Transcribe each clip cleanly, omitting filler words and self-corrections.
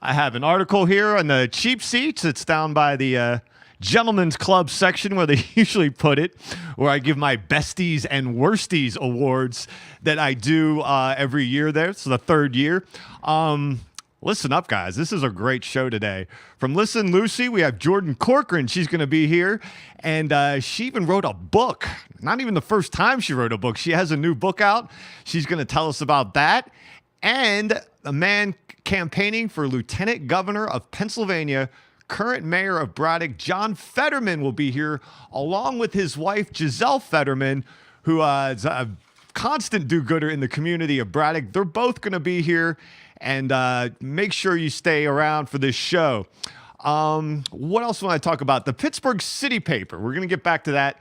I have an article here on the cheap seats. It's down by the Gentlemen's Club section where they usually put it, where I give my besties and worsties awards that I do every year there. It's the third year. Listen up, guys. This is a great show today. From Listen Lucy, we have Jordan Corcoran. She's going to be here. And she even wrote a book. Not even the first time she wrote a book. She has a new book out. She's going to tell us about that. And a man campaigning for Lieutenant Governor of Pennsylvania, current Mayor of Braddock, John Fetterman, will be here, along with his wife, Gisele Fetterman, who is a constant do-gooder in the community of Braddock. They're both going to be here. And make sure you stay around for this show. What else want I talk about? The Pittsburgh City Paper. We're going to get back to that.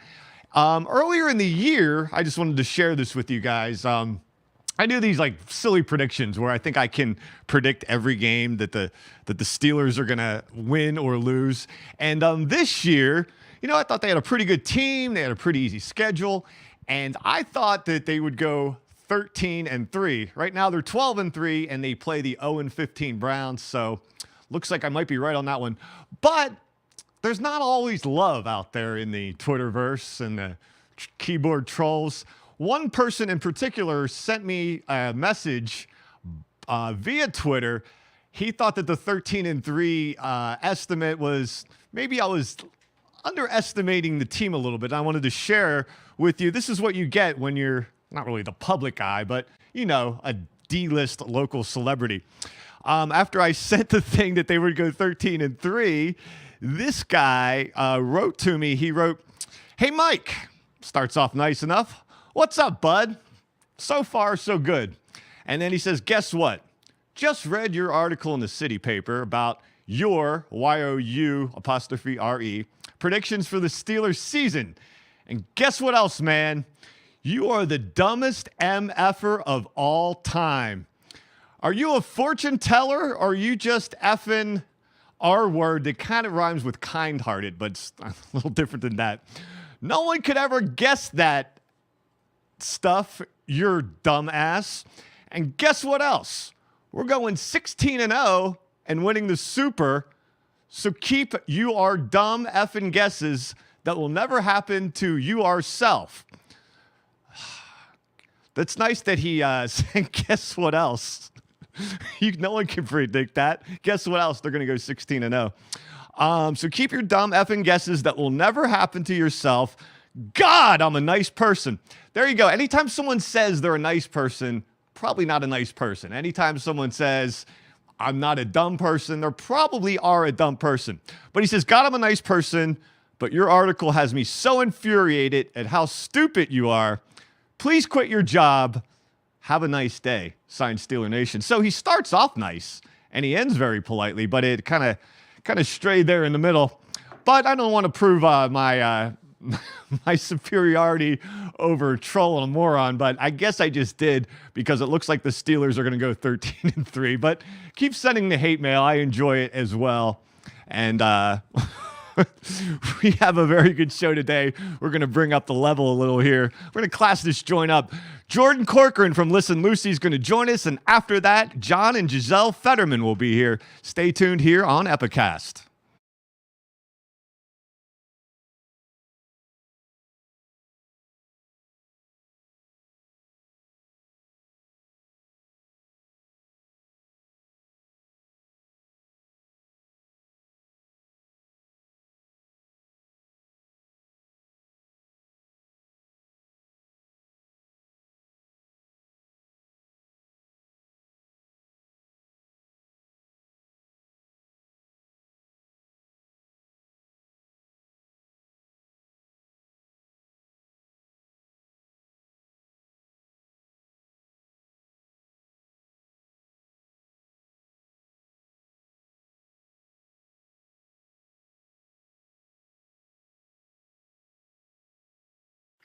Earlier in the year, I just wanted to share this with you guys. I do these like silly predictions where I think I can predict every game that the Steelers are going to win or lose. And this year, I thought they had a pretty good team. They had a pretty easy schedule. And I thought that they would go 13-3. Right now they're 12-3 and they play the 0-15 Browns. So looks like I might be right on that one. But there's not always love out there in the Twitterverse and the keyboard trolls. One person in particular sent me a message via Twitter. He thought that the 13-3 estimate was, maybe I was underestimating the team a little bit. I wanted to share with you. This is what you get when you're not really the public eye, but, a D-list local celebrity. After I sent the thing that they would go 13-3, this guy wrote to me. He wrote, "Hey, Mike," starts off nice enough. "What's up, bud? So far, so good." And then he says, "Guess what? Just read your article in the City Paper about your, Y-O-U', predictions for the Steelers season. And guess what else, man? You are the dumbest MFer of all time. Are you a fortune teller or are you just effing R word that kind of rhymes with kind-hearted, but it's a little different than that. No one could ever guess that stuff, your dumb ass. And guess what else? We're going 16-0 and winning the Super. So keep your dumb effing guesses that will never happen to you ourself." That's nice that he said, guess what else? No one can predict that. Guess what else? They're going to go 16-0. So keep your dumb effing guesses that will never happen to yourself. God, I'm a nice person. There you go. Anytime someone says they're a nice person, probably not a nice person. Anytime someone says, I'm not a dumb person, they probably are a dumb person. But he says, God, I'm a nice person, but your article has me so infuriated at how stupid you are. Please quit your job. Have a nice day. Signed, Steeler Nation. So he starts off nice and he ends very politely, but it kind of strayed there in the middle. But I don't want to prove my my superiority over troll and a moron, but I guess I just did because it looks like the Steelers are going to go 13-3. But keep sending the hate mail. I enjoy it as well. And we have a very good show today. We're going to bring up the level a little here. We're going to class this joint up. Jordan Corcoran from Listen Lucy is going to join us. And after that, John and Gisele Fetterman will be here. Stay tuned here on Epicast.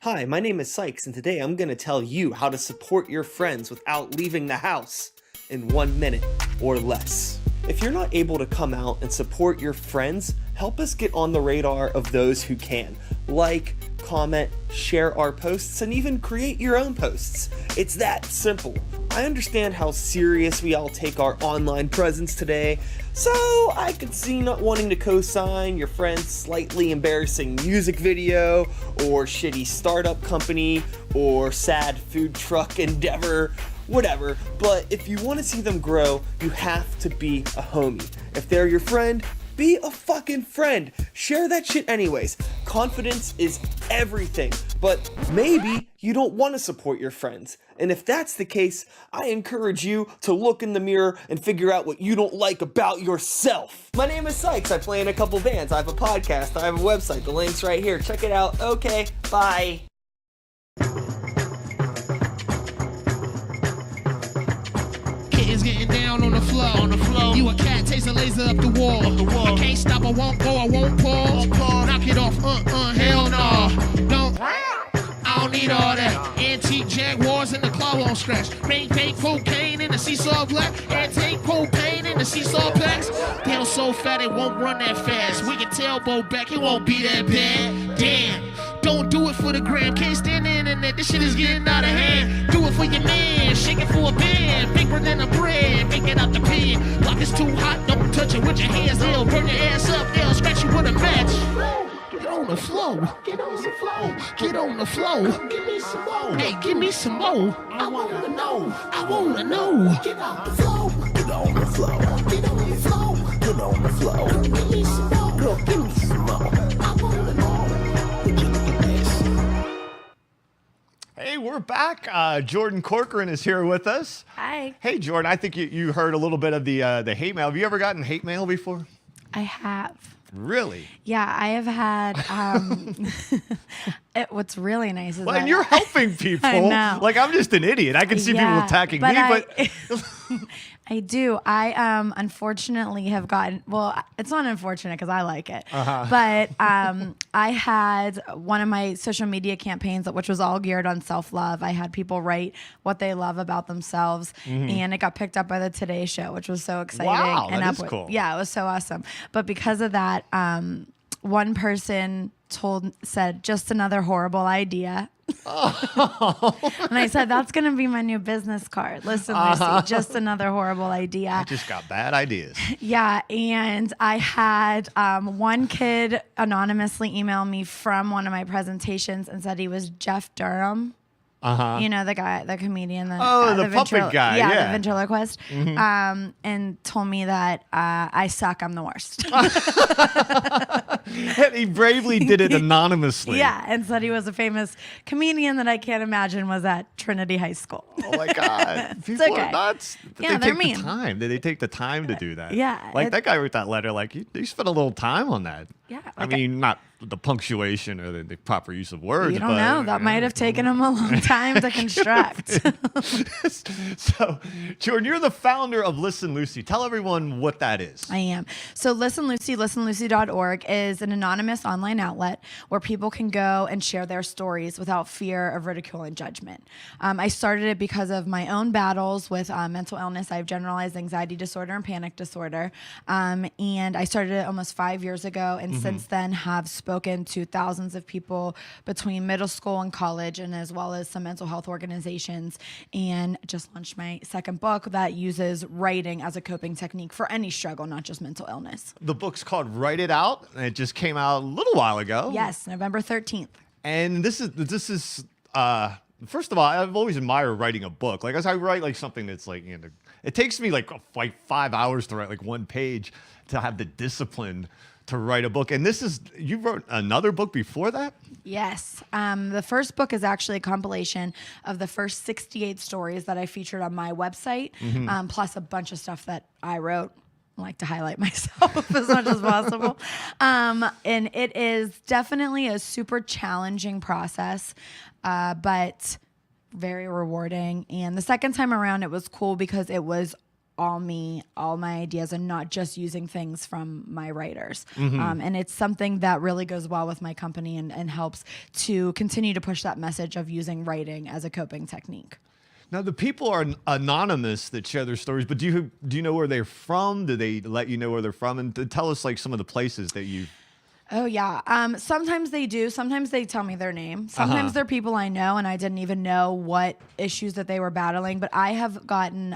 Hi, my name is Sykes, and today I'm going to tell you how to support your friends without leaving the house in 1 minute or less. If you're not able to come out and support your friends, help us get on the radar of those who can. Like, comment, share our posts, and even create your own posts. It's that simple. I understand how serious we all take our online presence today, so I could see not wanting to co-sign your friend's slightly embarrassing music video, or shitty startup company, or sad food truck endeavor, whatever. But if you want to see them grow, you have to be a homie. If they're your friend, be a fucking friend. Share that shit anyways. Confidence is everything, but maybe you don't want to support your friends. And if that's the case, I encourage you to look in the mirror and figure out what you don't like about yourself. My name is Sykes. I play in a couple bands. I have a podcast. I have a website. The link's right here. Check it out. Okay, bye. Getting down on the floor. You a cat, taste a laser up the wall. I can't stop, I won't go, I won't pause. Knock it off, hell no. Don't. I don't need all that. Antique Jaguars in the claw won't scratch. Maintain cocaine in the seesaw black. Antique propane in the seesaw packs. Tail so fat it won't run that fast. We can tailboat back, it won't be that bad. Damn. Don't do it for the gram. Can't stand the internet. This shit is getting out of hand. Do it for your man. Shake it for a band. Bigger than a bread. Make it out the pan. Block is too hot. Don't touch it with your hands. They'll burn your ass up. They'll scratch you with a match. Get on the flow. Get on the flow. Get on the flow. Give me some more. Hey, give me some more. I wanna know. I wanna know. Get on the flow. Get on the flow. Get on the flow. Get on the flow. Girl, give me some more. Girl, give me some more. I wanna know. Hey, we're back. Jordan Corcoran is here with us. Hi. Hey, Jordan, I think you heard a little bit of the hate mail. Have you ever gotten hate mail before? I have. Really? Yeah, I have had. What's really nice is Well, that and you're helping people. I know. Like, I'm just an idiot. I can see people attacking me, but I do. I unfortunately have gotten. Well, it's not unfortunate because I like it. But I had one of my social media campaigns, which was all geared on self-love. I had people write what they love about themselves, and it got picked up by the Today Show, which was so exciting. Wow, and that is cool. Yeah, it was so awesome. But because of that, one person said just another horrible idea. And I said, that's going to be my new business card. Listen, Lucy, just another horrible idea. I just got bad ideas. Yeah. And I had one kid anonymously email me from one of my presentations and said he was Jeff Durham. You know, the guy, the comedian. The puppet guy. Yeah, Yeah. the ventriloquist. And told me that I suck, I'm the worst. And he bravely did it anonymously. Yeah, and said he was a famous comedian that I can't imagine was at Trinity High School. Oh my God. People okay. are nuts. Yeah, they they're take mean. the time. Did they take the time to do that? Yeah, Like that guy wrote that letter, like you spent a little time on that. Yeah, I mean, not the punctuation or the proper use of words. You don't but, know. That might have taken him a long time to construct. So, Jordan, you're the founder of Listen Lucy. Tell everyone what that is. I am. So Listen Lucy, listenlucy.org is an anonymous online outlet where people can go and share their stories without fear of ridicule and judgment. I started it because of my own battles with mental illness. I have generalized anxiety disorder and panic disorder. And I started it almost 5 years ago, and since then have spoken to thousands of people between middle school and college, and as well as some mental health organizations, and just launched my second book that uses writing as a coping technique for any struggle, not just mental illness. The book's called Write It Out, and it just came out a little while ago. Yes, November 13th. And this is first of all, I've always admired writing a book. Like, as I write like something that's like, you know, it takes me like 5 hours to write like one page to have the discipline to write a book. And you wrote another book before that? Yes. The first book is actually a compilation of the first 68 stories that I featured on my website, plus a bunch of stuff that I wrote. I like to highlight myself as much as possible. And it is definitely a super challenging process, but very rewarding. And the second time around, it was cool because it was all me, all my ideas, and not just using things from my writers. And it's something that really goes well with my company and helps to continue to push that message of using writing as a coping technique. Now, the people are anonymous that share their stories, but do you know where they're from? Do they let you know where they're from? And tell us like some of the places that you Oh, yeah. Sometimes they do. Sometimes they tell me their name. Sometimes they're people I know and I didn't even know what issues that they were battling. But I have gotten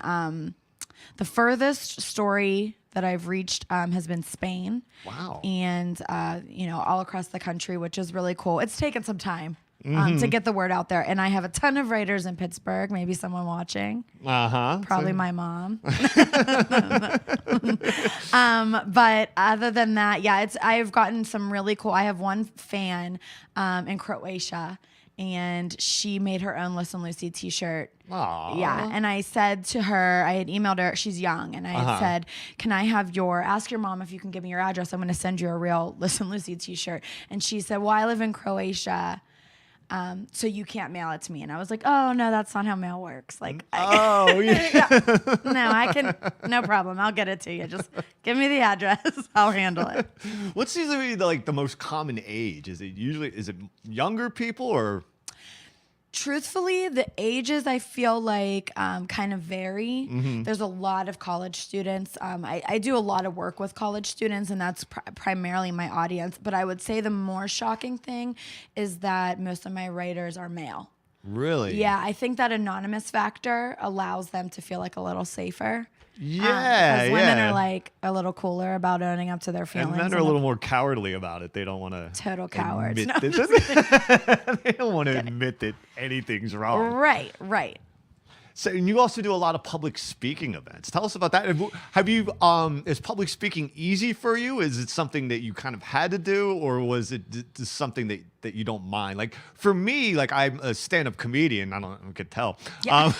the furthest story that I've reached has been Spain. Wow. And, all across the country, which is really cool. It's taken some time to get the word out there. And I have a ton of writers in Pittsburgh, maybe someone watching. Probably my mom. But other than that, yeah, I've gotten some really cool. I have one fan in Croatia, and she made her own Listen Lucy t-shirt. Aww. Yeah. And I said to her, I had emailed her, she's young, and I had said, can I have ask your mom if you can give me your address. I'm going to send you a real Listen Lucy t-shirt. And she said, well, I live in Croatia, so you can't mail it to me. And I was like, oh, no, that's not how mail works. Like, yeah. No, I can, no problem. I'll get it to you. Just give me the address. I'll handle it. What's usually the most common age? Is it younger people or? Truthfully, the ages I feel like kind of vary. There's a lot of college students. I do a lot of work with college students, and that's primarily my audience. But I would say the more shocking thing is that most of my writers are male. Really? Yeah, I think that anonymous factor allows them to feel like a little safer. Yeah, because women are like a little cooler about owning up to their feelings. And men are a little more cowardly about it. They don't want to. Total cowards. No, They don't want to admit that anything's wrong. Right. So, and you also do a lot of public speaking events. Tell us about that. Have you? Is public speaking easy for you? Is it something that you kind of had to do, or was it just something that you don't mind? Like for me, like I'm a stand-up comedian. I could tell. Yeah.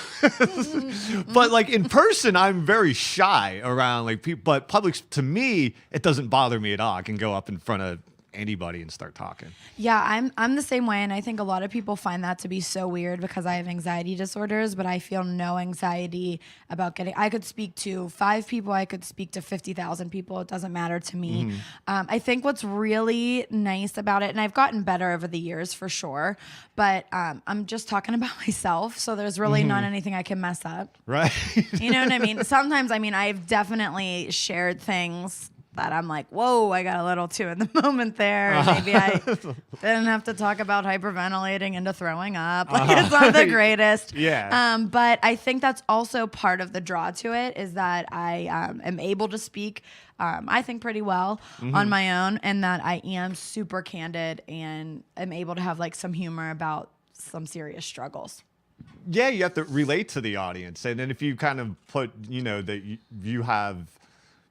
But like in person, I'm very shy around like people. But public, to me, it doesn't bother me at all. I can go up in front of anybody and start talking. Yeah, I'm the same way, and I think a lot of people find that to be so weird because I have anxiety disorders, but I feel no anxiety about I could speak to 5 people, I could speak to 50,000 people, it doesn't matter to me. I think what's really nice about it, and I've gotten better over the years for sure, but I'm just talking about myself, so there's really not anything I can mess up. Right. You know what I mean? Sometimes, I've definitely shared things that I'm like, whoa, I got a little too in the moment there. Maybe I didn't have to talk about hyperventilating into throwing up. Like, it's not the greatest. Yeah. But I think that's also part of the draw to it is that I am able to speak, I think, pretty well on my own, and that I am super candid and am able to have like some humor about some serious struggles. Yeah, you have to relate to the audience. And then if you kind of put, that you have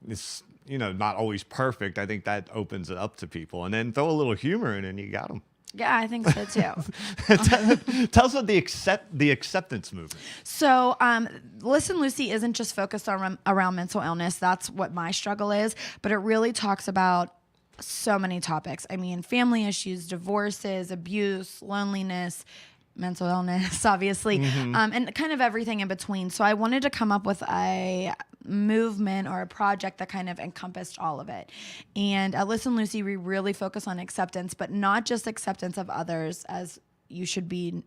this, not always perfect, I think that opens it up to people. And then throw a little humor in and you got them. Yeah, I think so too. Tell us about the acceptance movement. So, Listen Lucy isn't just focused around mental illness. That's what my struggle is. But it really talks about so many topics. Family issues, divorces, abuse, loneliness, mental illness, obviously, and kind of everything in between. So I wanted to come up with a movement or a project that kind of encompassed all of it. And at Listen Lucy, we really focus on acceptance, but not just acceptance of others as you should be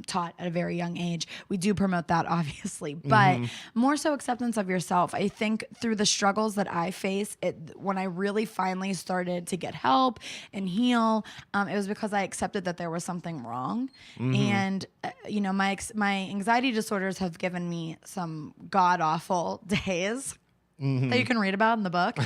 taught at a very young age. We do promote that, obviously, but more so acceptance of yourself. I think through the struggles that I face, when I really finally started to get help and heal, it was because I accepted that there was something wrong. And, my anxiety disorders have given me some god-awful days that you can read about in the book.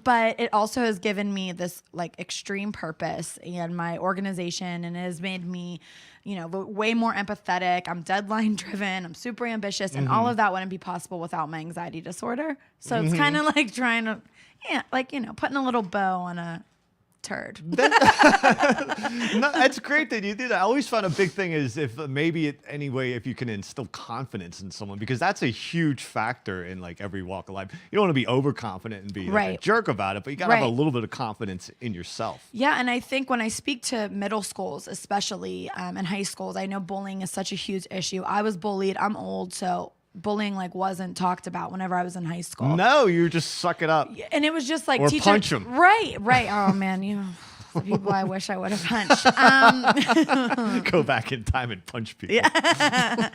But it also has given me this like extreme purpose and my organization, and it has made me, way more empathetic. I'm deadline driven. I'm super ambitious, and all of that wouldn't be possible without my anxiety disorder. So it's kind of like trying to, putting a little bow on a turd. No, that's great that you do that. I always found a big thing is if you can instill confidence in someone, because that's a huge factor in like every walk of life. You don't want to be overconfident and be like a jerk about it, but you got to have a little bit of confidence in yourself. Yeah, and I think when I speak to middle schools, especially and high schools, I know bullying is such a huge issue. I was bullied. I'm old, so bullying wasn't talked about whenever I was in high school. No, you just suck it up. And it was just like or teachers, punch them. Right. Oh man, The people I wish I would have punched. Go back in time and punch people. Yeah.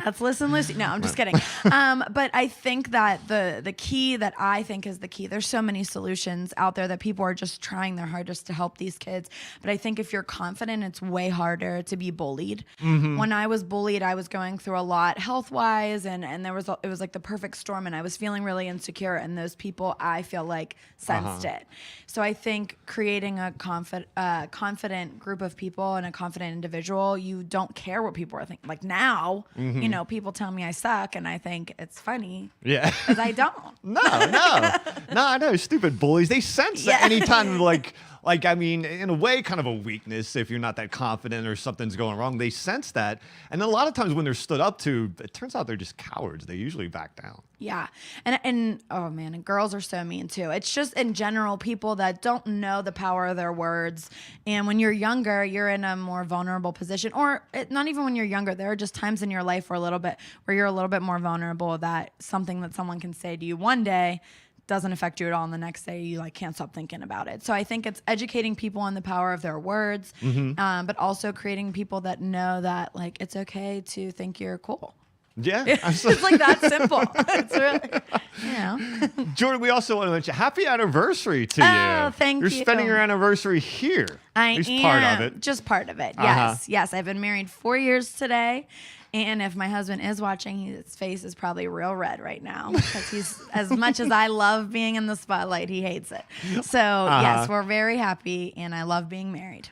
That's Listen Lucy. No, I'm just kidding. But I think that the key that I think is the key, there's so many solutions out there that people are just trying their hardest to help these kids. But I think if you're confident, it's way harder to be bullied. When I was bullied, I was going through a lot health-wise, and it was like the perfect storm, and I was feeling really insecure, and those people, I feel like, sensed it. So I think creating a confident group of people and a confident individual, you don't care what people are thinking. Like now, you know, people tell me I suck, and I think it's funny. Yeah. Because I don't. No, I know. Stupid bullies. They sense that anytime, like, I mean, in a way, kind of a weakness if you're not that confident or something's going wrong. They sense that. And a lot of times when they're stood up to, it turns out they're just cowards. They usually back down. Yeah. And oh man, and girls are so mean too. It's just in general people that don't know the power of their words. And when you're younger, you're in a more vulnerable position, or not even when you're younger. There are just times in your life where you're a little bit more vulnerable, that something that someone can say to you one day doesn't affect you at all, and the next day you like can't stop thinking about it. So I think it's educating people on the power of their words, but also creating people that know that like it's okay to think you're cool. Yeah. It's like that simple. It's really, you know. Jordan, we also want to mention happy anniversary to you. Oh, thank you. You're spending your anniversary here. I At least am. part of it. Just part of it. Yes. Yes. I've been married 4 years today. And if my husband is watching, his face is probably real red right now because he's, as much as I love being in the spotlight, he hates it. So yes, we're very happy, and I love being married.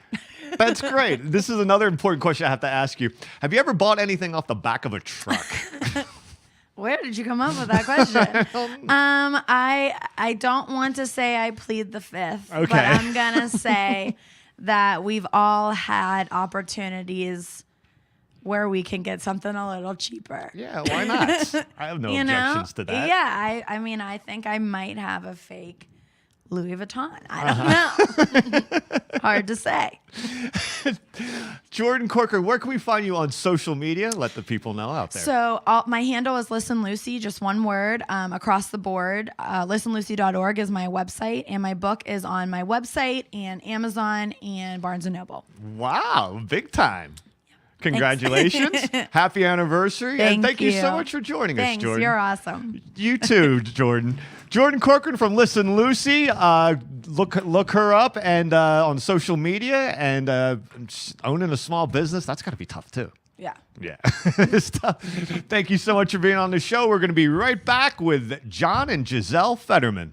That's great. This is another important question I have to ask you. Have you ever bought anything off the back of a truck? Where did you come up with that question? I don't want to say I plead the fifth, Okay. but I'm gonna say that we've all had opportunities where we can get something a little cheaper. Yeah, why not? I have no objections to that. Yeah, I mean, I think I might have a fake Louis Vuitton. I don't know. Hard to say. Jordan Corcoran, where can we find you on social media? Let the people know out there. So my handle is Listen Lucy, just one word, across the board. ListenLucy.org is my website, and my book is on my website and Amazon and Barnes & Noble. Wow, big time. Congratulations. Happy anniversary. And thank you so much for joining us, Jordan. You're awesome. You too, Jordan. Jordan Corcoran from Listen Lucy. Look her up and on social media, and owning a small business, that's got to be tough too. Yeah. Yeah. It's tough. Thank you so much for being on the show. We're going to be right back with John and Gisele Fetterman.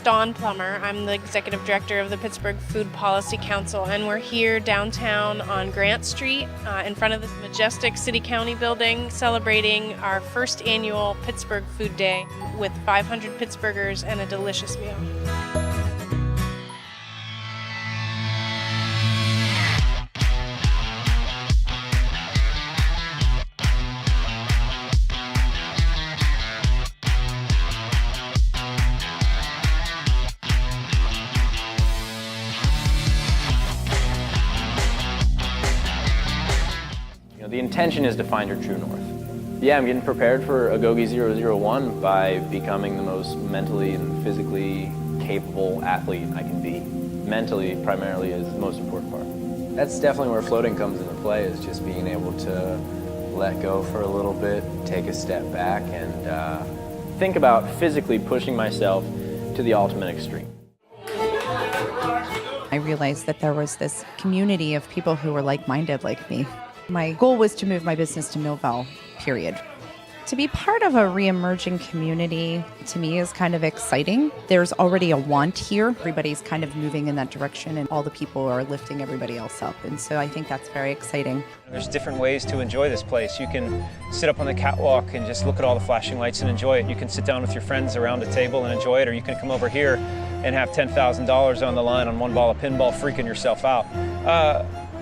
Dawn Plummer. I'm the executive director of the Pittsburgh Food Policy Council, and we're here downtown on Grant Street in front of this majestic city-county building celebrating our first annual Pittsburgh Food Day with 500 Pittsburghers and a delicious meal. The intention is to find your true north. Yeah, I'm getting prepared for Agoge 001 by becoming the most mentally and physically capable athlete I can be. Mentally, primarily, is the most important part. That's definitely where floating comes into play, is just being able to let go for a little bit, take a step back, and think about physically pushing myself to the ultimate extreme. I realized that there was this community of people who were like-minded like me. My goal was to move my business to Millville, period. To be part of a re-emerging community, to me, is kind of exciting. There's already a want here. Everybody's kind of moving in that direction, and all the people are lifting everybody else up. And so I think that's very exciting. There's different ways to enjoy this place. You can sit up on the catwalk and just look at all the flashing lights and enjoy it. You can sit down with your friends around a table and enjoy it, or you can come over here and have $10,000 on the line on one ball of pinball, freaking yourself out.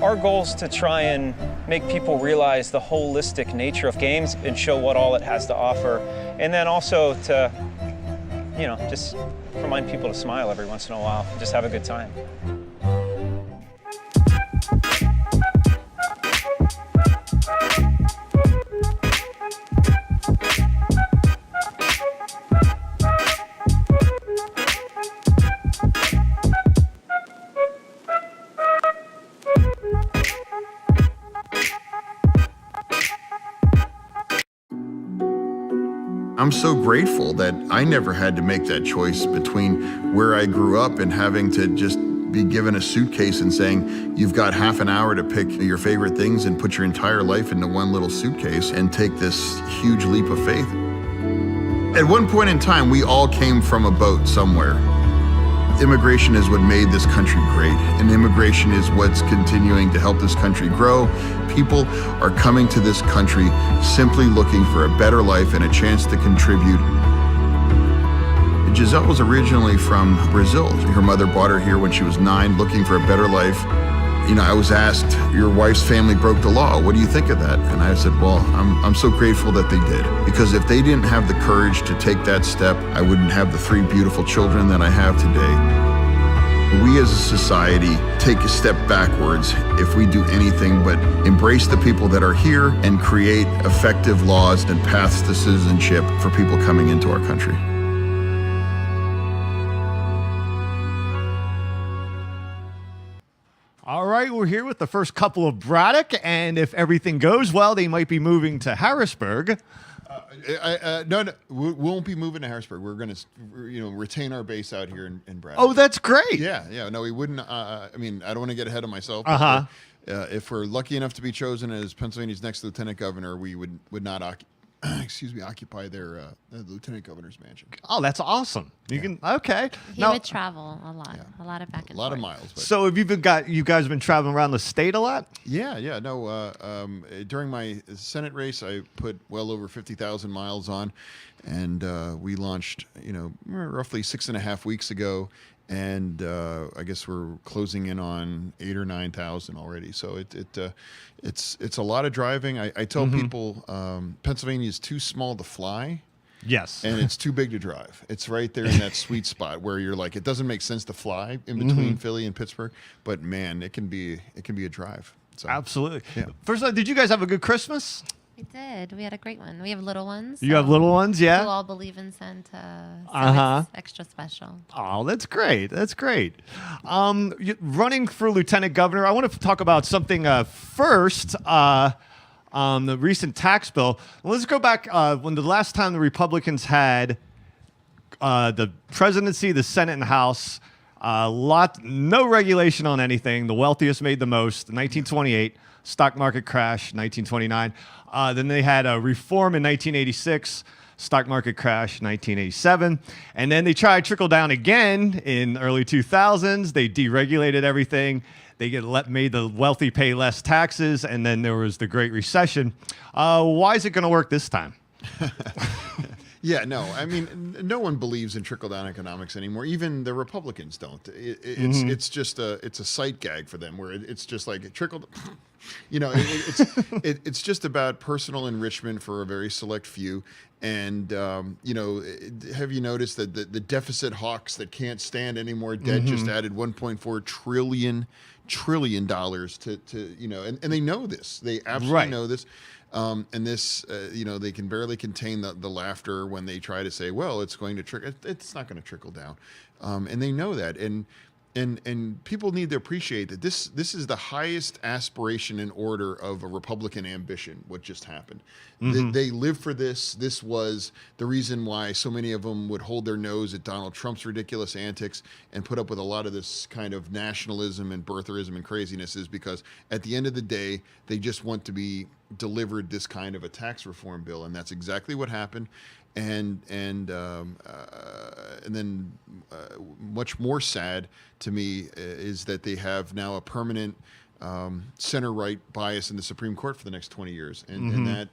Our goal is to try and make people realize the holistic nature of games and show what all it has to offer. And then also to, just remind people to smile every once in a while, just have a good time. I'm so grateful that I never had to make that choice between where I grew up and having to just be given a suitcase and saying, you've got half an hour to pick your favorite things and put your entire life into one little suitcase and take this huge leap of faith. At one point in time, we all came from a boat somewhere. Immigration is what made this country great, and immigration is what's continuing to help this country grow. People are coming to this country simply looking for a better life and a chance to contribute. Gisele was originally from Brazil. Her mother brought her here when she was 9, looking for a better life. I was asked, your wife's family broke the law. What do you think of that? And I said, well, I'm so grateful that they did. Because if they didn't have the courage to take that step, I wouldn't have the 3 beautiful children that I have today. We as a society take a step backwards if we do anything but embrace the people that are here and create effective laws and paths to citizenship for people coming into our country. All right, we're here with the first couple of Braddock, and if everything goes well, they might be moving to Harrisburg. No, we won't be moving to Harrisburg. We're going to, retain our base out here in Braddock. Oh, that's great. Yeah. No, we wouldn't. I don't want to get ahead of myself. Uh-huh. If we're lucky enough to be chosen as Pennsylvania's next lieutenant governor, we would not occupy their the lieutenant governor's mansion. Oh, that's awesome. You can okay. He would travel a lot, a lot of back and forth. A lot of miles. But. So have you guys have been traveling around the state a lot? Yeah. No, during my Senate race, I put well over 50,000 miles on, and we launched, roughly 6.5 weeks ago. And I guess we're closing in on 8,000 or 9,000 already. So it's a lot of driving. I tell people Pennsylvania is too small to fly. Yes. And it's too big to drive. It's right there in that sweet spot where you're like, it doesn't make sense to fly in between Philly and Pittsburgh, but man, it can be a drive. So, absolutely. Yeah. First of all, did you guys have a good Christmas? We did. We had a great one. We have little ones. You have little ones, yeah? We all believe in Santa, so it's extra special. Oh, that's great. That's great. Running for lieutenant governor, I want to talk about something first. The recent tax bill. Let's go back when the last time the Republicans had the presidency, the Senate, and House. No regulation on anything. The wealthiest made the most. 1928, stock market crash. 1929. Then they had a reform in 1986. stock market crash 1987. And then they tried to trickle down again in early 2000s. They deregulated everything. They made the wealthy pay less taxes, and then there was the Great Recession. Why is it going to work this time? Yeah, no, I mean, no one believes in trickle-down economics anymore. Even the Republicans don't. It's just a sight gag for them, where it's just like trickle. You know, it's just about personal enrichment for a very select few. And you know, have you noticed that the deficit hawks that can't stand any more debt just added $1.4 trillion to you know, and they know this. They absolutely know this. And this, you know, they can barely contain the laughter when they try to say, well, it's going to trickle. It's not going to trickle down. And they know that. And people need to appreciate that this is the highest aspiration and order of a Republican ambition, what just happened. They live for this. This was the reason why so many of them would hold their nose at Donald Trump's ridiculous antics and put up with a lot of this kind of nationalism and birtherism and craziness, is because at the end of the day, they just want to be delivered this kind of a tax reform bill. And that's exactly what happened. And then much more sad to me is that they have now a permanent center-right bias in the Supreme Court for the next 20 years, and that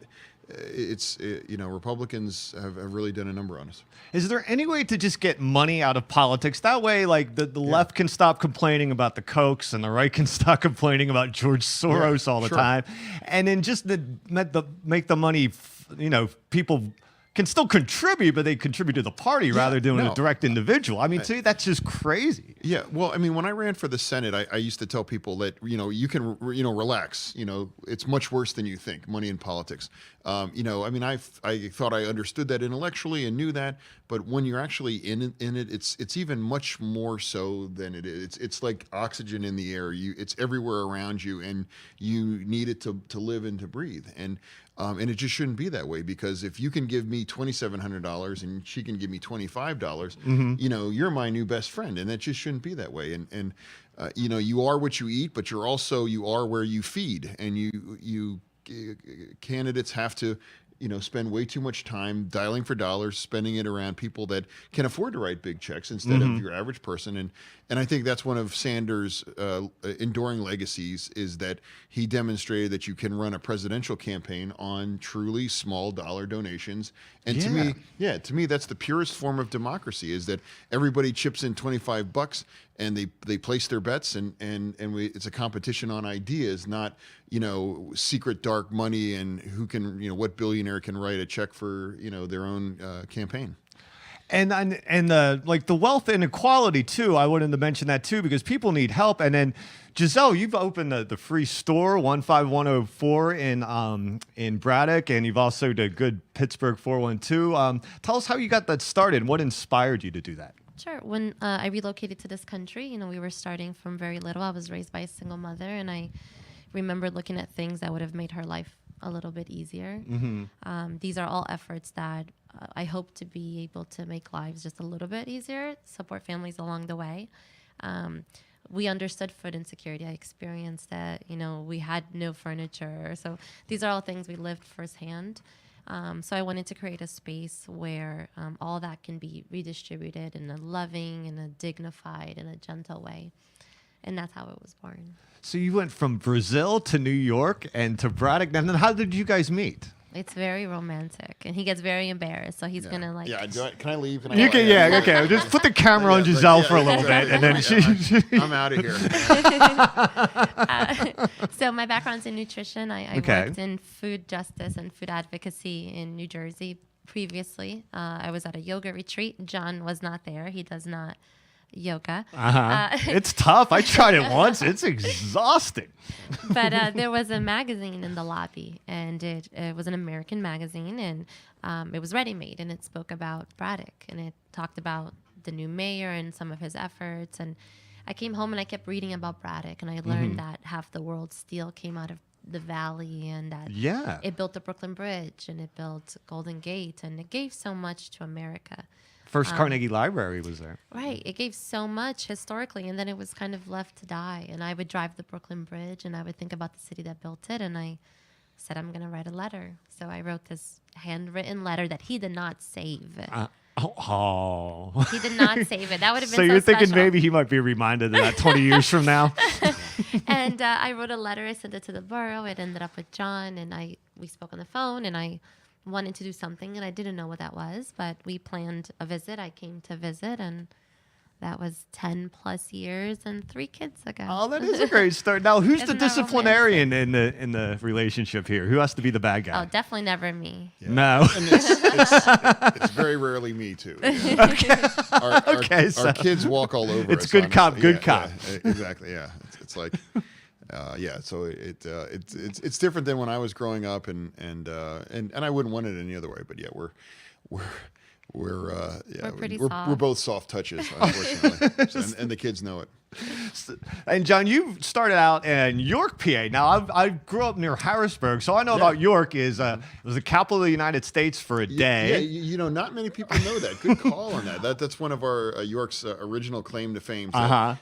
you know, Republicans have really done a number on us. Is there any way to just get money out of politics? That way, like the left can stop complaining about the Kochs and the right can stop complaining about George Soros all the time, and then just make the money. You know, people can still contribute, but they contribute to the party rather than a direct individual. I mean, to me, that's just crazy. Yeah, well, I mean, when I ran for the Senate, I used to tell people that, you know, you can, you know, relax. You know, it's much worse than you think, money in politics. You know, I mean, I thought I understood that intellectually and knew that, but when you're actually in it, it's even much more so than it is. It's like oxygen in the air. It's everywhere around you, and you need it to live and to breathe. And it just shouldn't be that way, because if you can give me $2,700 and she can give me $25, you know, you're my new best friend, and that just shouldn't be that way. And you know, you are what you eat, but you are where you feed, and you candidates have to, you know, spend way too much time dialing for dollars, spending it around people that can afford to write big checks instead of your average person. And I think that's one of Sanders' enduring legacies, is that he demonstrated that you can run a presidential campaign on truly small dollar donations. And to me, that's the purest form of democracy, is that everybody chips in $25 and they place their bets, and it's a competition on ideas, not, you know, secret dark money and who can, you know, what billionaire can write a check for, you know, their own campaign. And the like the wealth inequality too. I wanted to mention that too, because people need help. And then Gisele, you've opened the free store 15104 in Braddock, and you've also the good Pittsburgh 412. Tell us how you got that started and what inspired you to do that. Sure. When I relocated to this country, you know, we were starting from very little. I was raised by a single mother, and I remember looking at things that would have made her life a little bit easier. These are all efforts that I hope to be able to make lives just a little bit easier, support families along the way. We understood food insecurity. I experienced that, you know, we had no furniture. So these are all things we lived firsthand. So I wanted to create a space where all that can be redistributed in a loving and a dignified and a gentle way. And that's how it was born. So you went from Brazil to New York and to Braddock. And then how did you guys meet? It's very romantic, and he gets very embarrassed, so he's gonna like. Yeah, can I leave? You can, yeah, okay. Just put the camera on Gisele for a little bit, and then I'm out of here. So my background's in nutrition. I worked in food justice and food advocacy in New Jersey previously. I was at a yoga retreat. John was not there. He does not yoga. It's tough. I tried it once. It's exhausting. But there was a magazine in the lobby, and it was an American magazine, and it was ready-made, and it spoke about Braddock, and it talked about the new mayor and some of his efforts. And I came home and I kept reading about Braddock, and I learned that half the world's steel came out of the valley, and that it built the Brooklyn Bridge, and it built Golden Gate, and it gave so much to America. First Carnegie Library was there. Right. It gave so much historically, and then it was kind of left to die. And I would drive the Brooklyn Bridge, and I would think about the city that built it, and I said, I'm going to write a letter. So I wrote this handwritten letter that he did not save. He did not save it. That would have been so you're thinking special. maybe he might be reminded of that 20 years from now? And I wrote a letter. I sent it to the borough. It ended up with John, and we spoke on the phone, and I wanted to do something, and I didn't know what that was, but we planned a visit. I came to visit, and that was 10 plus years and 3 kids ago. Oh, that is a great start. Now, who's the Isn't that disciplinarian in the relationship here? Who has to be the bad guy? Oh, definitely never me. No. And it's very rarely me too. Yeah. Our kids walk all over It's us, good cop, honestly. good cop. Yeah, exactly. Yeah. It's like, yeah. So it's different than when I was growing up, and I wouldn't want it any other way. But yeah, we're both soft touches, unfortunately, and the kids know it. And John, you started out in York, PA. Now, I grew up near Harrisburg, so I know about York. It was the capital of the United States for a day. Yeah, not many people know that. Good call on that. That's one of our York's original claim to fame.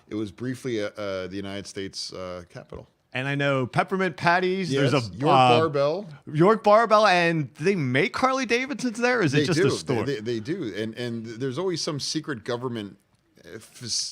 It was briefly the United States capital. And I know peppermint patties. Yes, There's a York Barbell. York Barbell, and do they make Harley Davidsons there? Or is it just a store? They do, and there's always some secret government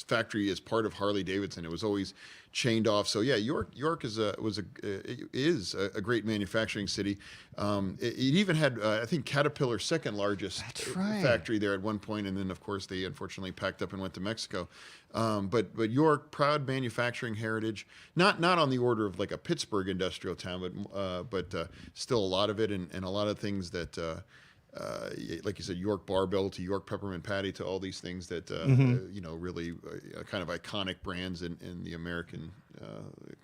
factory as part of Harley Davidson. It was always chained off. So yeah, York is a great manufacturing city. It even had I think Caterpillar's second largest factory there at one point, and then of course they unfortunately packed up and went to Mexico. But York, proud manufacturing heritage, not on the order of like a Pittsburgh industrial town, but still a lot of it, and a lot of things that. Like you said, York Barbell to York Peppermint Patty to all these things that really kind of iconic brands in the American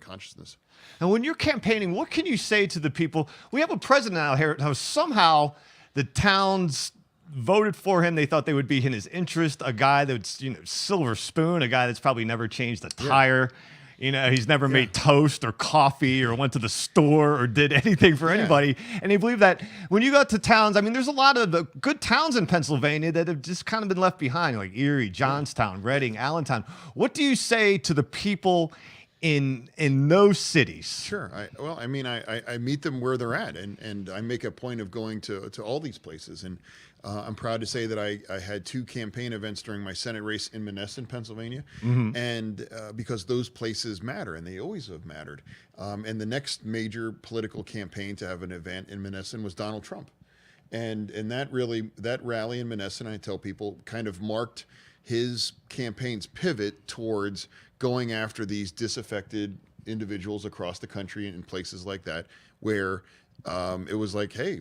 consciousness. And when you're campaigning, what can you say to the people? We have a president out here how somehow the towns voted for him. They thought they would be in his interest. A guy that's silver spoon, a guy that's probably never changed a tire. He's never made toast or coffee or went to the store or did anything for anybody. And they believe that when you go to towns, I mean, there's a lot of good towns in Pennsylvania that have just kind of been left behind, like Erie, Johnstown, Reading, Allentown. What do you say to the people in those cities? Sure. I meet them where they're at, and I make a point of going to all these places. And I'm proud to say that I had 2 campaign events during my Senate race in Monessen, Pennsylvania, and because those places matter, and they always have mattered. And the next major political campaign to have an event in Monessen was Donald Trump, and that rally in Monessen, I tell people, kind of marked his campaign's pivot towards going after these disaffected individuals across the country in places like that, where it was like, hey,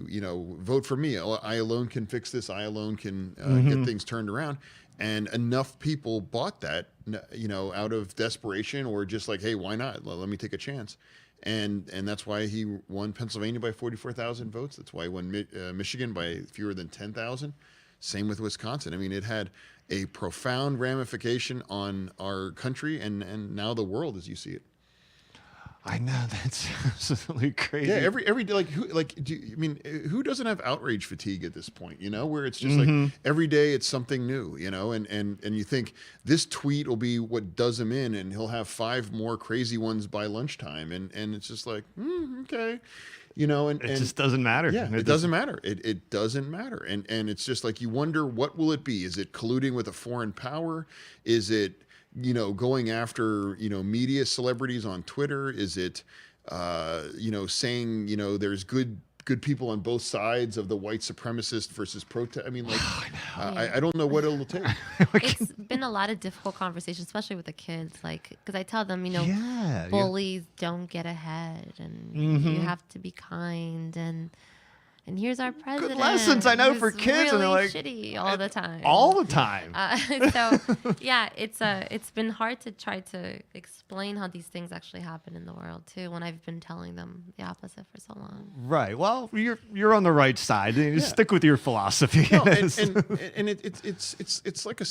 vote for me. I alone can fix this. I alone can get things turned around. And enough people bought that, out of desperation or just like, hey, why not? Let me take a chance. And that's why he won Pennsylvania by 44,000 votes. That's why he won Michigan by fewer than 10,000. Same with Wisconsin. I mean, it had a profound ramification on our country and now the world as you see it. I know, that's absolutely crazy. Yeah, every day, who doesn't have outrage fatigue at this point? Where it's just like every day it's something new. And you think this tweet will be what does him in, and he'll have 5 more crazy ones by lunchtime, and it's just like okay. And it just doesn't matter. Yeah, it doesn't matter. It doesn't matter. And it's just like you wonder, what will it be? Is it colluding with a foreign power? Is it, going after, media celebrities on Twitter? Is it, saying, there's good people on both sides of the white supremacist versus protest? I mean, like, I don't know what it'll take. It's been a lot of difficult conversations, especially with the kids. Like, because I tell them, bullies don't get ahead, and you have to be kind, and here's our president. Good lessons, I know, for kids, really and they're like shitty all the time. All the time. So yeah, it's been hard to try to explain how these things actually happen in the world too, when I've been telling them the opposite for so long. Right. Well, you're on the right side. You stick with your philosophy. No, and it's like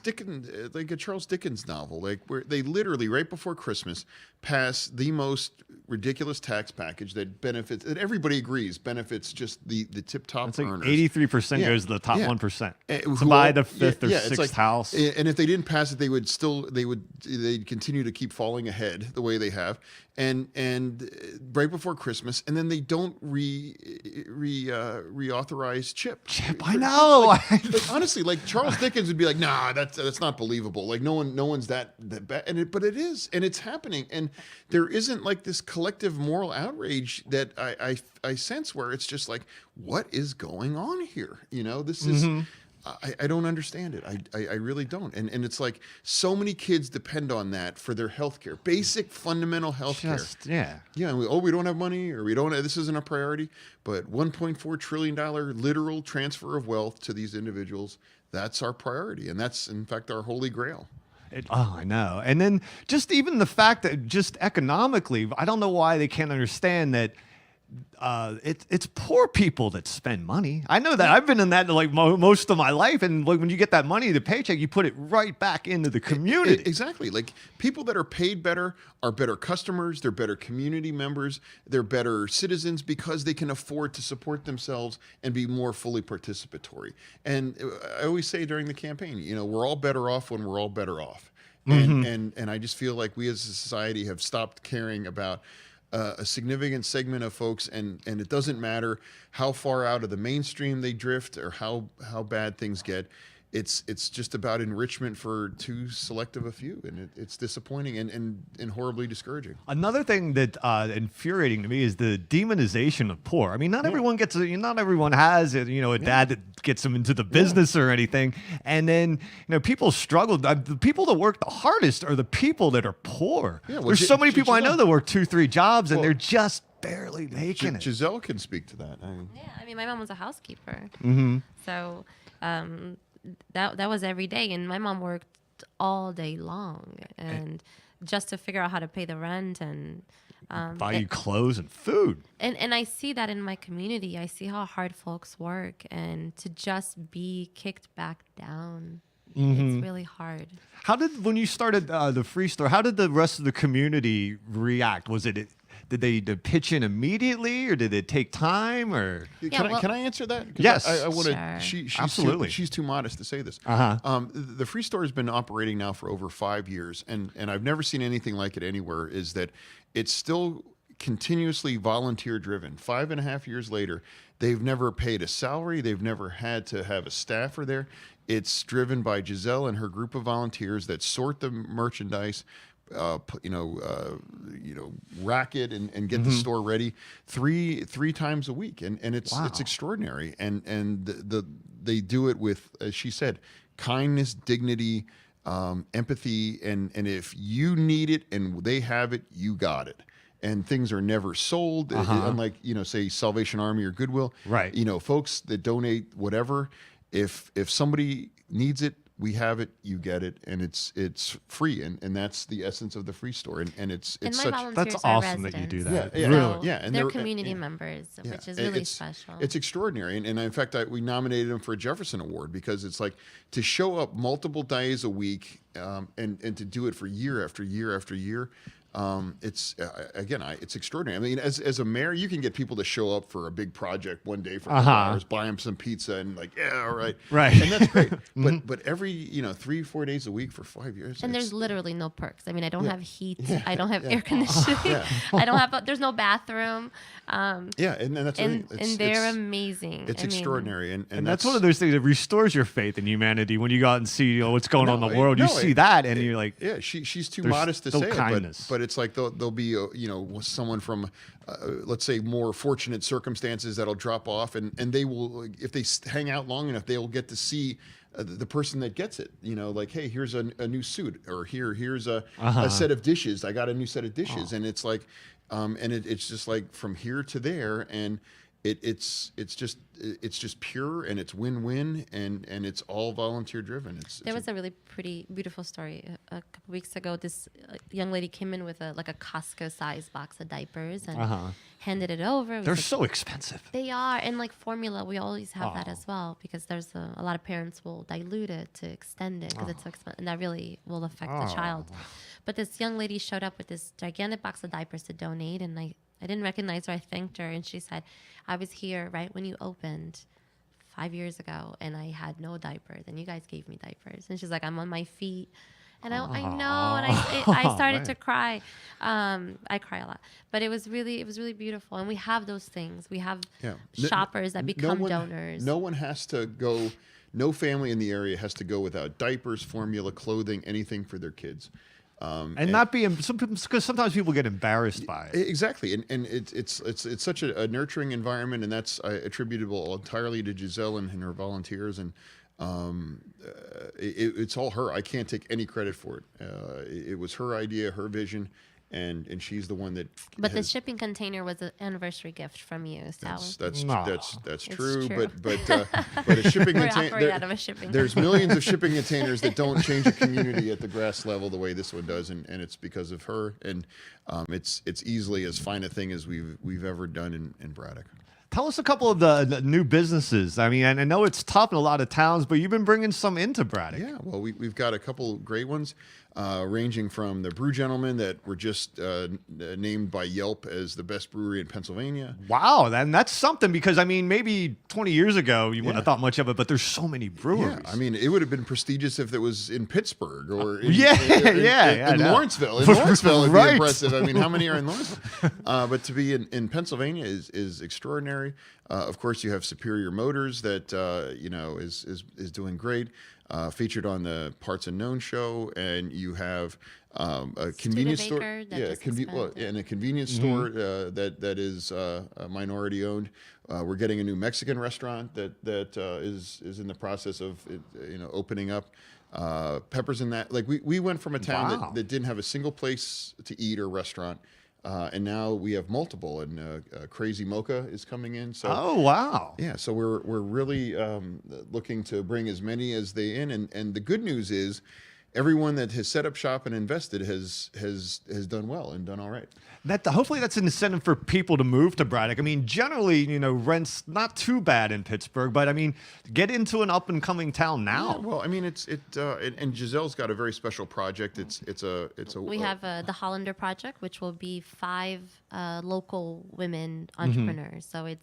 Dickens, like a Charles Dickens novel, like where they literally right before Christmas pass the most ridiculous tax package that everybody agrees benefits just the tip top it's like earners. 83% goes to the top 1% to buy the 5th or 6th house. And if they didn't pass it, they'd continue to keep falling ahead the way they have. And right before Christmas, and then they don't reauthorize Chip. I know. Like, honestly, like Charles Dickens would be like, nah, that's not believable. Like no one's that bad. But it is, and it's happening. And there isn't like this collective moral outrage that I sense where it's just like, what is going on here? You know, this is. I don't understand it. I really don't. And it's like so many kids depend on that for their health care, basic fundamental health care. Yeah. Yeah. And we don't have money, or this isn't a priority, but $1.4 trillion literal transfer of wealth to these individuals. That's our priority. And that's in fact our holy grail. I know. And then just even the fact that just economically, I don't know why they can't understand that it's poor people that spend money. I know that. I've been in that like most of my life, and like when you get that money, the paycheck, you put it right back into the community. Exactly. Like people that are paid better are better customers. They're better community members. They're better citizens because they can afford to support themselves and be more fully participatory. And I always say during the campaign, you know, we're all better off when we're all better off. And I just feel like we as a society have stopped caring about a significant segment of folks, and it doesn't matter how far out of the mainstream they drift or how bad things get. It's just about enrichment for too selective a few, and it's disappointing and horribly discouraging. Another thing that infuriating to me is the demonization of poor. I mean, not everyone has a dad that gets them into the business or anything, and then people struggle. The people that work the hardest are the people that are poor. Yeah, well, there's so many people I know Gisele, that work 2-3 jobs, and they're just barely making it. Gisele can speak to that. I mean, my mom was a housekeeper, Mm-hmm. so that was every day, and my mom worked all day long, and just to figure out how to pay the rent and buy you clothes and food. And I see that in my community. I see how hard folks work, and to just be kicked back down, it's really hard. How did, when you started the Free Store, how did the rest of the community react? Did they pitch in immediately, or did it take time? Or Can I answer that? 'Cause yes, I want to. Sure. She's Absolutely. She's too modest to say this. Uh-huh. The Free Store has been operating now for over 5 years, and I've never seen anything like it anywhere. Is that it's still continuously volunteer driven. 5.5 years later, they've never paid a salary. They've never had to have a staffer there. It's driven by Gisele and her group of volunteers that sort the merchandise, rack it and get the store ready three times a week, and it's extraordinary. And they do it with, as she said, kindness, dignity, empathy, and if you need it and they have it, you got it. And things are never sold, unlike say Salvation Army or Goodwill. Right. Folks that donate whatever, if somebody needs it, we have it, you get it, and it's free, and that's the essence of the Free Store, and it's And my such. volunteers That's are awesome that you do residents. that. Yeah, Really. yeah, and they're they're community members, which is really special. It's extraordinary, and in fact, we nominated them for a Jefferson Award because it's like to show up multiple days a week, and to do it for year after year after year. It's extraordinary. I mean, as a mayor, you can get people to show up for a big project one day for a couple hours, buy them some pizza, and like, yeah, all right, and that's great. But every 3-4 days a week for 5 years, and there's literally no perks. I mean, I don't have heat. I don't have air conditioning. I don't have. There's no bathroom. And that's and they're amazing. It's extraordinary, and that's one of those things that restores your faith in humanity when you go out and see what's going on in the world. You see that, and you're like, she's too modest to say kindness. it, but it's like there'll be someone from let's say more fortunate circumstances that'll drop off, and they will, if they hang out long enough, they'll get to see the person that gets it. Like, hey, here's a new suit, or here's a set of dishes. I got a new set of dishes, and it's like, it's just like from here to there, and it's just pure, and it's win-win, and it's all volunteer driven. There was a really pretty beautiful story a couple weeks ago. This young lady came in with a Costco sized box of diapers and handed it over. They're so expensive. They are, and like formula, we always have that as well, because there's a lot of parents will dilute it to extend it because it's so expensive, and that really will affect the child. But this young lady showed up with this gigantic box of diapers to donate, and I didn't recognize her. I thanked her, and she said, I was here right when you opened 5 years ago, and I had no diapers, and you guys gave me diapers. And she's like, I'm on my feet, And I know, and I started to cry. I cry a lot, but it was really beautiful. And we have those things. We have shoppers that become donors. No one has to go. No family in the area has to go without diapers, formula, clothing, anything for their kids. And not be because sometimes people get embarrassed by it. Exactly, and it's such a nurturing environment, and that's attributable entirely to Gisele and her volunteers, and it's all her. I can't take any credit for it. It was her idea, her vision, and she's the one that. But the shipping container was an anniversary gift from you, so that's true. true. But a shipping We're container. operating out of a shipping There's container. millions of shipping containers that don't change a community at the grass level the way this one does, and it's because of her. And it's easily as fine a thing as we've ever done in Braddock. Tell us a couple of the new businesses. I mean, I know it's tough in a lot of towns, but you've been bringing some into Braddock. Yeah, well, we've got a couple great ones, ranging from the Brew Gentlemen that were just named by Yelp as the best brewery in Pennsylvania. Wow, that's something because, I mean, maybe 20 years ago you wouldn't have thought much of it, but there's so many breweries. Yeah, I mean, it would have been prestigious if it was in Pittsburgh or in Lawrenceville. In Lawrenceville, it'd be impressive. I mean, how many are in Lawrenceville? But to be in Pennsylvania is extraordinary. Of course, you have Superior Motors that is doing great. Featured on the Parts Unknown show, and you have a convenience store, and a convenience store that is minority owned. We're getting a new Mexican restaurant that is in the process of opening up. Peppers in that, like we went from a town that didn't have a single place to eat or restaurant. And now we have multiple, and Crazy Mocha is coming in. So, oh wow, yeah. So we're really looking to bring as many as they in, and the good news is, everyone that has set up shop and invested has done well and done all right. Hopefully that's an incentive for people to move to Braddock. I mean, generally, rent's not too bad in Pittsburgh, but I mean, get into an up and coming town now. Yeah, well, I mean, and Gisele's got a very special project. We have the Hollander Project, which will be 5 local women entrepreneurs. So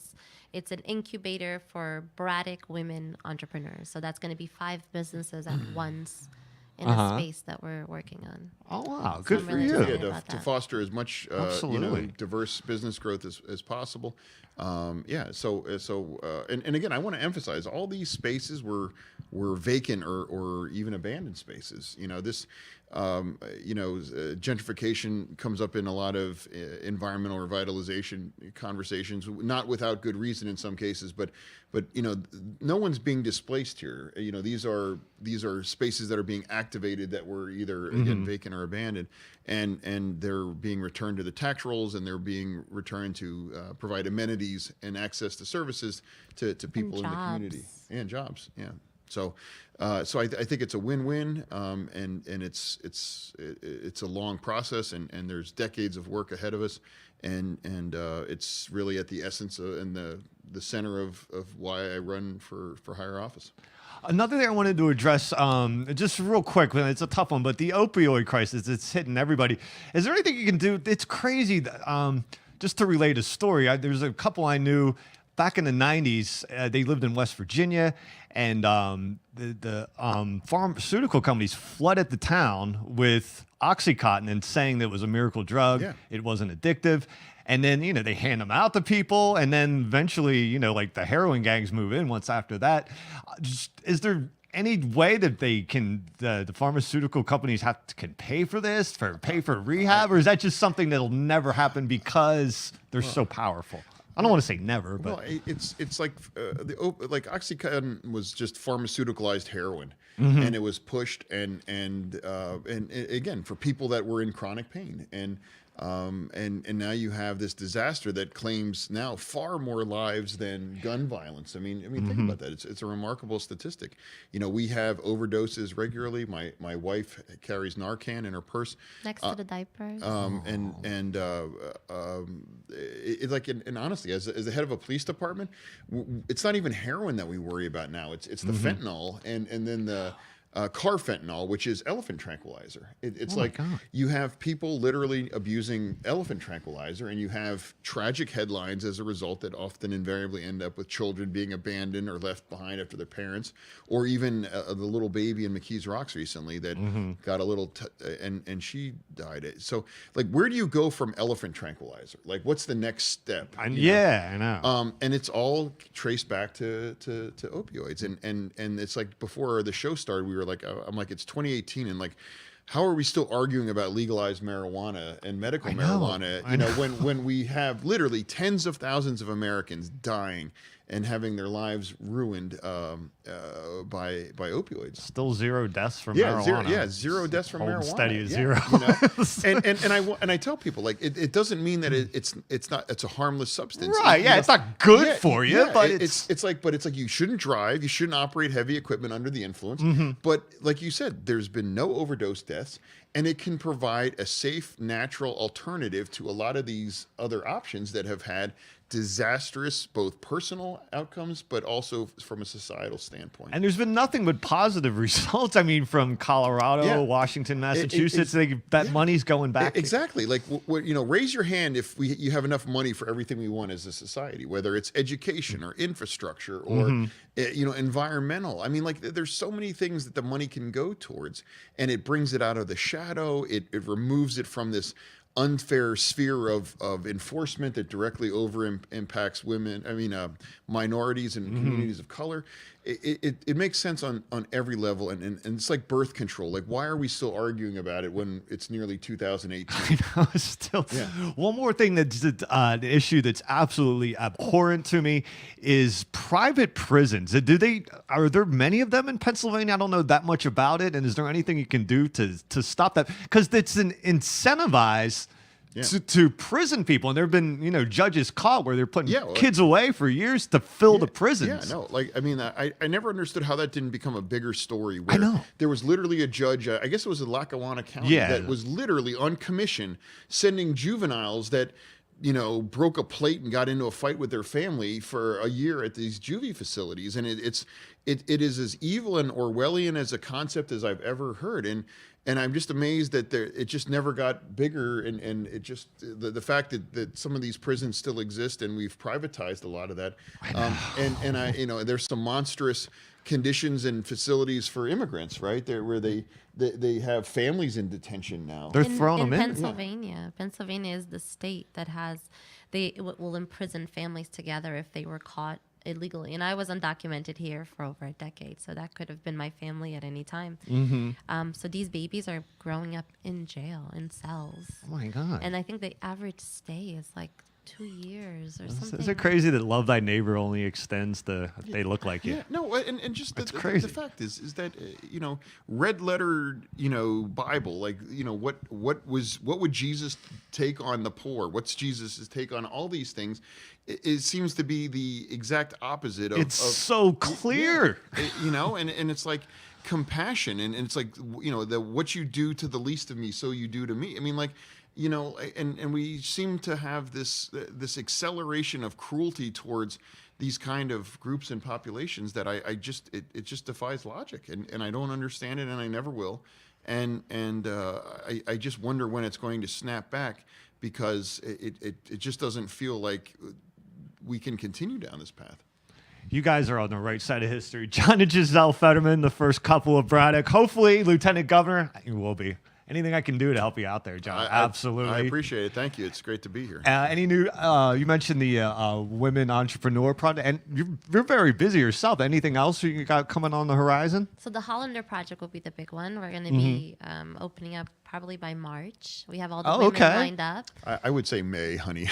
it's an incubator for Braddock women entrepreneurs. So that's going to be 5 businesses at once. In a space that we're working on. Oh wow, so good I'm for really you. To foster as much diverse business growth as possible. And again, I want to emphasize all these spaces were vacant or even abandoned spaces. Gentrification comes up in a lot of environmental revitalization conversations, not without good reason in some cases, but no one's being displaced here. These are spaces that are being activated that were either again vacant or abandoned, and they're being returned to the tax rolls, and they're being returned to provide amenities and access to services to people in the community and jobs. Yeah. So I think it's a win-win, and it's a long process, and there's decades of work ahead of us, and it's really at the essence and the center of why I run for higher office. Another thing I wanted to address, just real quick, it's a tough one, but the opioid crisis, it's hitting everybody. Is there anything you can do? It's crazy that, just to relate a story, there's a couple I knew back in the 90s, they lived in West Virginia, and the pharmaceutical companies flooded the town with Oxycontin and saying that it was a miracle drug. Yeah. It wasn't addictive. And then, they hand them out to people. And then eventually, like the heroin gangs move in once after that. Is there any way that they can, the pharmaceutical companies can pay for this, pay for rehab? Or is that just something that'll never happen because they're so powerful? I don't want to say never, but it's like like Oxycontin was just pharmaceuticalized heroin, and it was pushed and again for people that were in chronic pain, and now you have this disaster that claims now far more lives than gun violence. I mean, think about that. It's a remarkable statistic. We have overdoses regularly. My wife carries Narcan in her purse next to the diapers. And honestly, as the head of a police department, it's not even heroin that we worry about now. It's the fentanyl and then the carfentanil, which is elephant tranquilizer. It's like God. you have people literally abusing elephant tranquilizer, and you have tragic headlines as a result that often invariably end up with children being abandoned or left behind after their parents, or even the little baby in McKees Rocks recently that got a little, and she died. So, like, where do you go from elephant tranquilizer? Like, what's the next step? I you know? I know. And it's all traced back to opioids, and it's like before the show started, we were like, I'm like, it's 2018, and like, how are we still arguing about legalized marijuana and medical marijuana? You know, when we have literally tens of thousands of Americans dying and having their lives ruined by opioids. Still 0 deaths from Yeah, marijuana. zero deaths from Holding marijuana. steady at Yeah, zero. you know? and I tell people, like, it doesn't mean that it's a harmless substance. Right? You Yeah, know, it's not good yeah, for you, yeah, but it's like you shouldn't drive, you shouldn't operate heavy equipment under the influence. But like you said, there's been no overdose deaths, and it can provide a safe, natural alternative to a lot of these other options that have had disastrous both personal outcomes, but also from a societal standpoint. And there's been nothing but positive results. I mean, from Colorado, Yeah. Washington, Massachusetts, that money's going back. Exactly. Like, you know, raise your hand if you have enough money for everything we want as a society, whether it's education or infrastructure or, you know, environmental. I mean, like, there's so many things that the money can go towards, and it brings it out of the shadow. It removes it from this unfair sphere of enforcement that directly impacts women, minorities and communities of color. It makes sense on every level, and it's like birth control. Like, why are we still arguing about it when it's nearly 2018? I know, still. One more thing that's an issue that's absolutely abhorrent to me is private prisons. Are there many of them in Pennsylvania? I don't know that much about it. And is there anything you can do to stop that? Because it's an incentivized to prison people, and there have been, you know, judges caught where they're putting kids away for years to fill the prisons. Yeah, no, like, I mean, I never understood how that didn't become a bigger story. Where I know. There was literally a judge, I guess it was in Lackawanna County, that was literally on commission sending juveniles that, you know, broke a plate and got into a fight with their family for a year at these juvie facilities. And it is as evil and Orwellian as a concept as I've ever heard. And I'm just amazed that it just never got bigger, and it just the fact that some of these prisons still exist, and we've privatized a lot of that. And I, you know, there's some monstrous conditions and facilities for immigrants, right? There where they have families in detention now. They're throwing them in. Pennsylvania. Pennsylvania is the state that will imprison families together if they were caught illegally. And I was undocumented here for over a decade, so that could have been my family at any time. So these babies are growing up in jail, in cells. Oh my God. And I think the average stay is like 2 years or something. Is it crazy that love thy neighbor only extends to if they look like you? Yeah, no, and just That's the crazy. fact is that you know, red letter, you know, Bible, like, you know, what would Jesus take on the poor? What's Jesus's take on all these things? It seems to be the exact opposite of. It's so clear, you know, and it's like compassion, and it's like, you know, what you do to the least of me, so you do to me. I mean, like, you know, and we seem to have this acceleration of cruelty towards these kind of groups and populations that it just defies logic, and I don't understand it, and I never will, and I just wonder when it's going to snap back, because it just doesn't feel like we can continue down this path. You guys are on the right side of history. John and Gisele Fetterman, the first couple of Braddock. Hopefully, Lieutenant Governor, you will be. Anything I can do to help you out there, John. Absolutely. I appreciate it. Thank you. It's great to be here. Any new, you mentioned the Women Entrepreneur Project, and you're very busy yourself. Anything else you got coming on the horizon? So the Hollander Project will be the big one. We're going to be opening up probably by March. We have all the women lined up. I would say May, honey.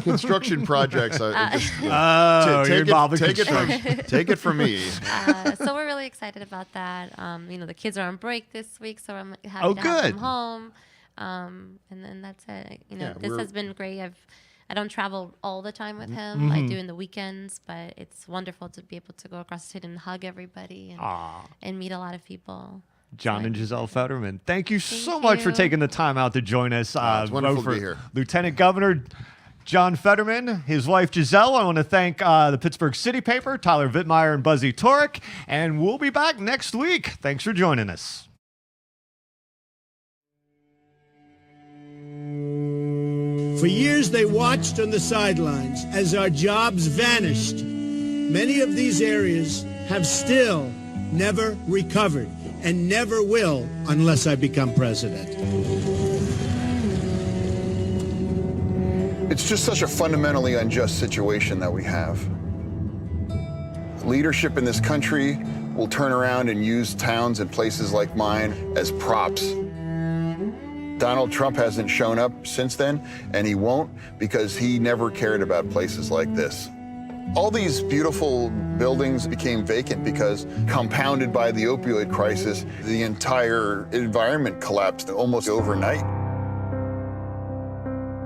Construction projects. You're involved in construction. Take it from me. So we're really excited about that. You know, the kids are on break this week, so I'm happy to have them home. And then that's it. You know, this has been great. I don't travel all the time with him. I do in the weekends, but it's wonderful to be able to go across the state and hug everybody and meet a lot of people. John and Gisele Fetterman, thank you so much for taking the time out to join us. It's wonderful to be here. Lieutenant Governor John Fetterman, his wife Gisele. I want to thank the Pittsburgh City Paper, Tyler Vietmeier and Buzzy Torek, and we'll be back next week. Thanks for joining us. For years, they watched on the sidelines as our jobs vanished. Many of these areas have still never recovered and never will unless I become president. It's just such a fundamentally unjust situation that we have. Leadership in this country will turn around and use towns and places like mine as props. Donald Trump hasn't shown up since then, and he won't, because he never cared about places like this. All these beautiful buildings became vacant because, compounded by the opioid crisis, the entire environment collapsed almost overnight.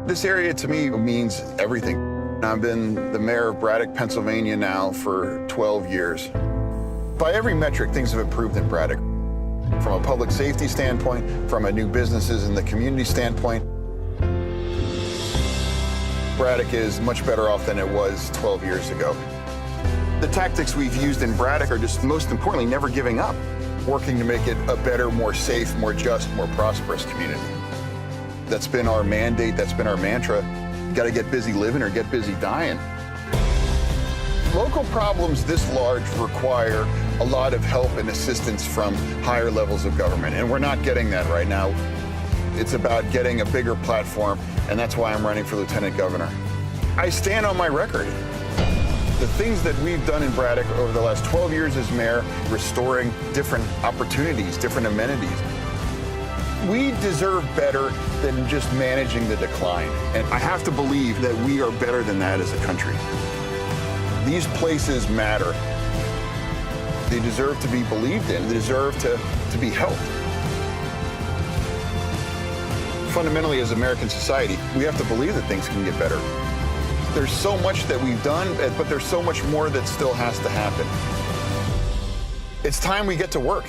This area to me means everything. I've been the mayor of Braddock, Pennsylvania now for 12 years. By every metric, things have improved in Braddock. From a public safety standpoint, from a new businesses in the community standpoint, Braddock is much better off than it was 12 years ago. The tactics we've used in Braddock are just, most importantly, never giving up, working to make it a better, more safe, more just, more prosperous community. That's been our mandate, that's been our mantra. Got to get busy living or get busy dying. Local problems this large require a lot of help and assistance from higher levels of government, and we're not getting that right now. It's about getting a bigger platform, and that's why I'm running for lieutenant governor. I stand on my record. The things that we've done in Braddock over the last 12 years as mayor, restoring different opportunities, different amenities, we deserve better than just managing the decline. And I have to believe that we are better than that as a country. These places matter. They deserve to be believed in. They deserve to be helped. Fundamentally, as American society, we have to believe that things can get better. There's so much that we've done, but there's so much more that still has to happen. It's time we get to work.